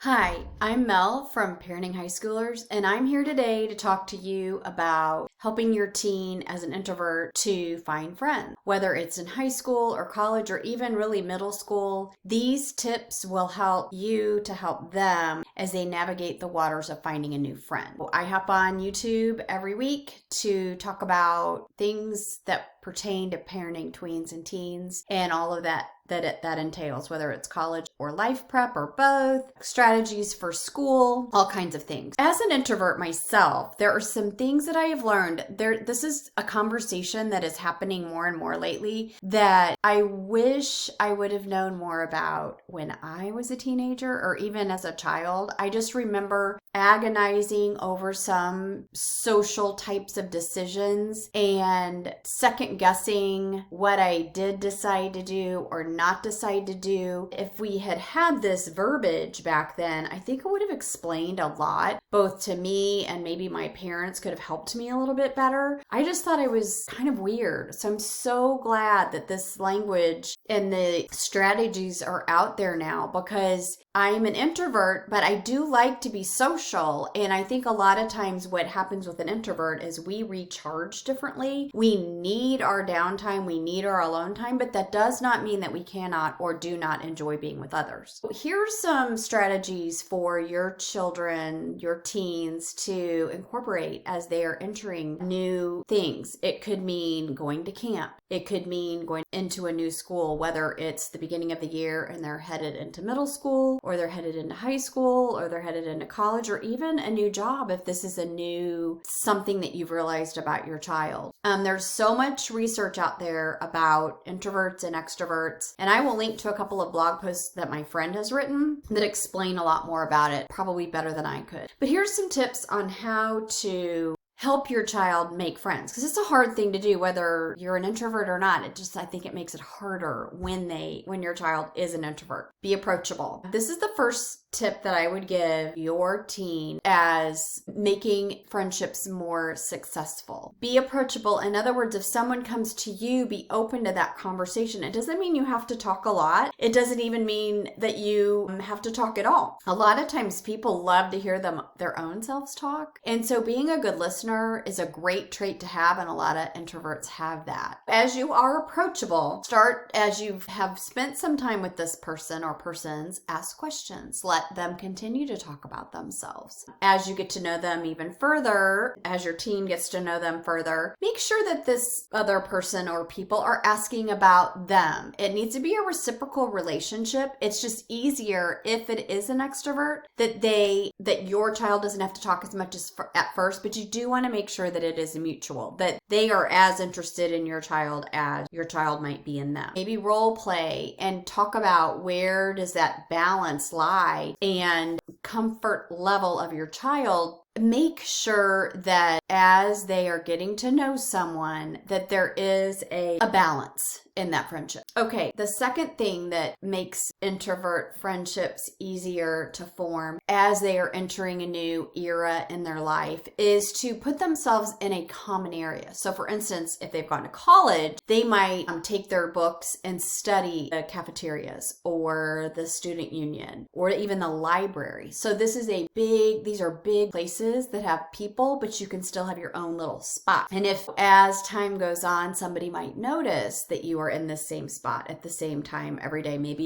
Hi, I'm Mel from Parenting High Schoolers, and I'm here today to talk to you about helping your teen as an introvert to find friends. Whether it's in high school or college or even really middle school, these tips will help you to help them as they navigate the waters of finding a new friend. I hop on YouTube every week to talk about things that pertain to parenting tweens and teens and all of that entails, whether it's college or life prep or both, strategies for school, all kinds of things. As an introvert myself, there are some things that I have learned. This is a conversation that is happening more and more lately that I wish I would have known more about when I was a teenager or even as a child. I just remember agonizing over some social types of decisions and second guessing what I did decide to do or not decide to do. If we had had this verbiage back then, I think it would have explained a lot, both to me and maybe my parents could have helped me a little bit better. I just thought it was kind of weird. So I'm so glad that this language and the strategies are out there now, because I'm an introvert, but I do like to be social. And I think a lot of times what happens with an introvert is we recharge differently. We need our downtime, we need our alone time, but that does not mean that we cannot or do not enjoy being with others. Here's some strategies for your children, your teens to incorporate as they are entering new things. It could mean going to camp. It could mean going into a new school, whether it's the beginning of the year and they're headed into middle school, or they're headed into high school, or they're headed into college, or even a new job if this is a new something that you've realized about your child. There's so much research out there about introverts and extroverts, and I will link to a couple of blog posts that my friend has written that explain a lot more about it, probably better than I could. But here's some tips on how to help your child make friends, because it's a hard thing to do whether you're an introvert or not. I think it makes it harder when your child is an introvert. Be approachable. This is the first tip that I would give your teen as making friendships more successful. Be approachable. In other words, if someone comes to you, be open to that conversation. It doesn't mean you have to talk a lot. It doesn't even mean that you have to talk at all. A lot of times people love to hear their own selves talk. And so being a good listener is a great trait to have, and a lot of introverts have that. As you are approachable, start as you have spent some time with this person or persons, ask questions. Let them continue to talk about themselves. As you get to know them even further, as your teen gets to know them further, make sure that this other person or people are asking about them. It needs to be a reciprocal relationship. It's just easier if it is an extrovert that your child doesn't have to talk as much as at first, but you do want to make sure that it is mutual, that they are as interested in your child as your child might be in them. Maybe role play and talk about where does that balance lie and comfort level of your child. Make sure that as they are getting to know someone, that there is a balance in that friendship. Okay, the second thing that makes introvert friendships easier to form as they are entering a new era in their life is to put themselves in a common area. So for instance, if they've gone to college, they might take their books and study the cafeterias or the student union or even the library. So these are big places that have people, but you can still have your own little spot. And if as time goes on, somebody might notice that you are in the same spot at the same time every day. Maybe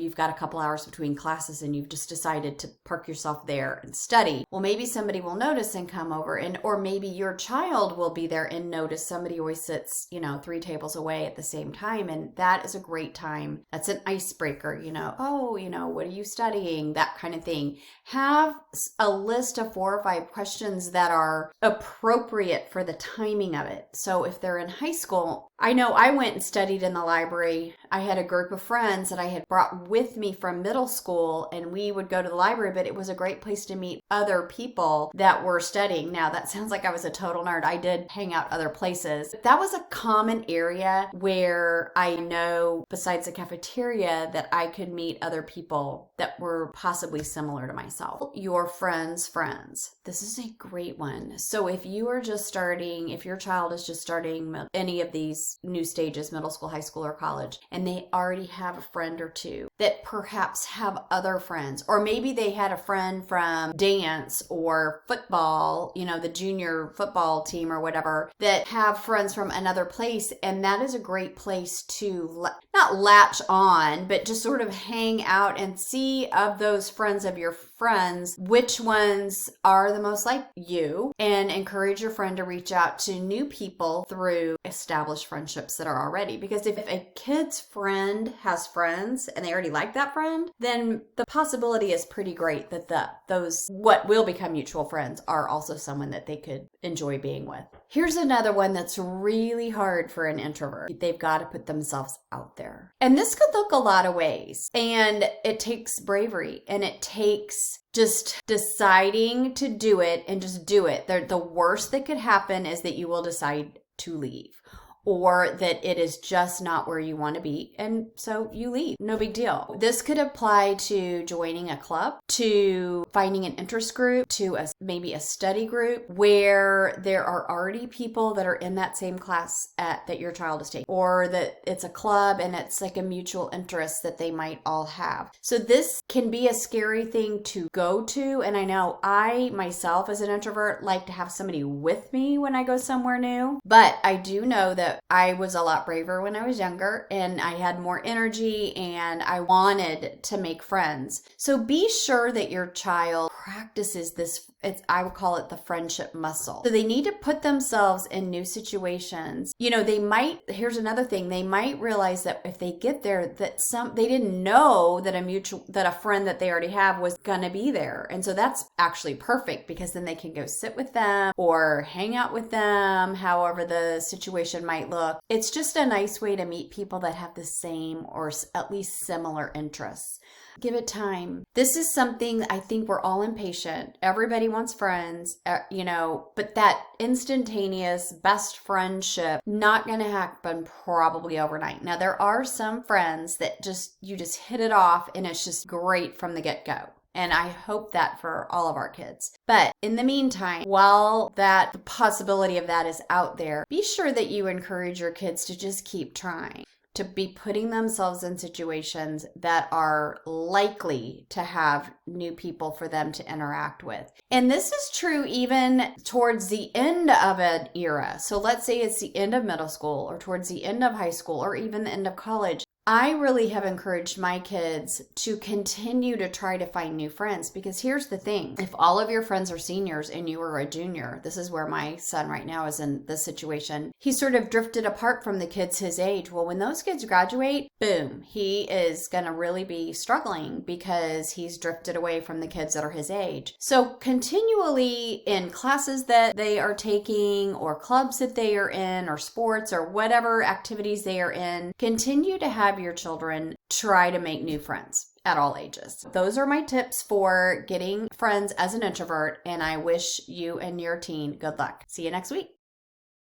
you've got a couple hours between classes and you've just decided to park yourself there and study. Well, maybe somebody will notice and come over, or maybe your child will be there and notice somebody always sits, 3 tables away at the same time. And that is a great time. That's an icebreaker, what are you studying? That kind of thing. Have a list of 4 or 5 questions that are appropriate for the timing of it. So if they're in high school, I know I went and studied in the library. I had a group of friends that I had brought with me from middle school, and we would go to the library, but it was a great place to meet other people that were studying. Now, that sounds like I was a total nerd. I did hang out other places. But that was a common area where I know, besides the cafeteria, that I could meet other people that were possibly similar to myself. Your friends' friends. This is a great one. So if your child is just starting any of these those new stages, middle school, high school, or college, and they already have a friend or two that perhaps have other friends, or maybe they had a friend from dance or football, the junior football team or whatever, that have friends from another place. And that is a great place to not latch on, but just sort of hang out and see of those friends of your friends, which ones are the most like you, and encourage your friend to reach out to new people through established friendships that are already. Because if a kid's friend has friends and they already like that friend, then the possibility is pretty great that those what will become mutual friends are also someone that they could enjoy being with. Here's another one that's really hard for an introvert. They've got to put themselves out there. And this could look a lot of ways. And it takes bravery, and it takes just deciding to do it and just do it. The worst that could happen is that you will decide to leave, or that it is just not where you want to be, and so you leave. No big deal. This could apply to joining a club, to finding an interest group, to maybe a study group where there are already people that are in that same class that your child is taking, or that it's a club and it's like a mutual interest that they might all have. So this can be a scary thing to go to, and I know I myself as an introvert like to have somebody with me when I go somewhere new, but I do know that I was a lot braver when I was younger, and I had more energy, and I wanted to make friends. So be sure that your child practices this. I would call it the friendship muscle. So they need to put themselves in new situations. Here's another thing. They might realize that if they get there, that they didn't know that a friend that they already have was going to be there. And so that's actually perfect, because then they can go sit with them or hang out with them, however the situation might look. It's just a nice way to meet people that have the same or at least similar interests. Give it time. This is something I think we're all impatient. Everybody wants friends, but that instantaneous best friendship, not going to happen probably overnight. Now, there are some friends that you just hit it off and it's just great from the get-go. And I hope that for all of our kids. But in the meantime, while the possibility of that is out there, be sure that you encourage your kids to just keep trying, to be putting themselves in situations that are likely to have new people for them to interact with. And this is true even towards the end of an era. So let's say it's the end of middle school, or towards the end of high school, or even the end of college. I really have encouraged my kids to continue to try to find new friends, because here's the thing. If all of your friends are seniors and you are a junior, this is where my son right now is in this situation. He sort of drifted apart from the kids his age. Well, when those kids graduate, boom, he is going to really be struggling because he's drifted away from the kids that are his age. So continually in classes that they are taking, or clubs that they are in, or sports, or whatever activities they are in, continue to have your children try to make new friends at all ages. Those are my tips for getting friends as an introvert, and I wish you and your teen good luck. See you next week.